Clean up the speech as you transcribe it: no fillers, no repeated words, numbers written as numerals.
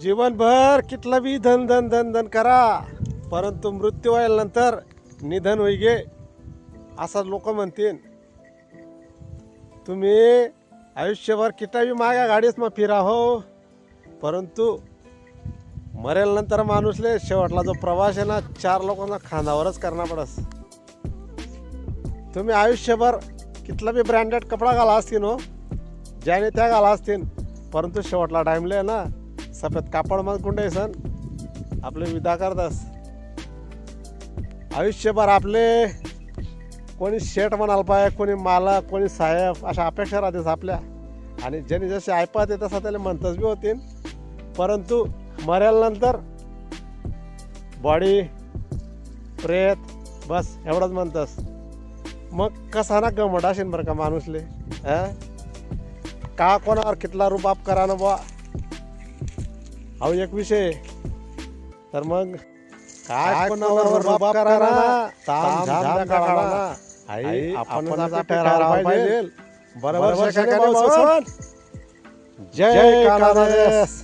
जीवनभर कितला बी धन धन धन धन करा, परंतु मृत्यू व्हायनंतर निधन होई गे असं लोक म्हणतील. तुम्ही आयुष्यभर किती बी मागा गाडीच मग फिरा हो, परंतु मरेल माणूसले शेवटला जो प्रवास आहे ना 4 लोकांना खांदावरच करना पडस. तुम्ही आयुष्यभर कितला बी ब्रँडेड कपडा घाला असतील हो, ज्याने त्या घाला असतील, परंतु शेवटला टाईमले ना सफेद कापड मग कुंडे सण आपले विदा करतास. आयुष्यभर आपले कोणी शेठ म्हणाल पाय, कोणी मालक, कोणी साहेब अशा अपेक्षा राहतेस आपल्या, आणि ज्यांनी जसे ऐपत येत तसं त्याला म्हणतच बी होतील, परंतु मरेलनंतर बॉडी प्रेत बस एवढंच म्हणतस. मग कसा ना गमट असेल बरं का माणूसले, का कोणावर कितला रुबाब करा ना बुवा, अहो एक विषय. तर मग काय कोणावर रुबाब करा ना, ताम झाम काढा ना, आई आपणच ठराव पाहिजे. बरोबर. जय कानादेश.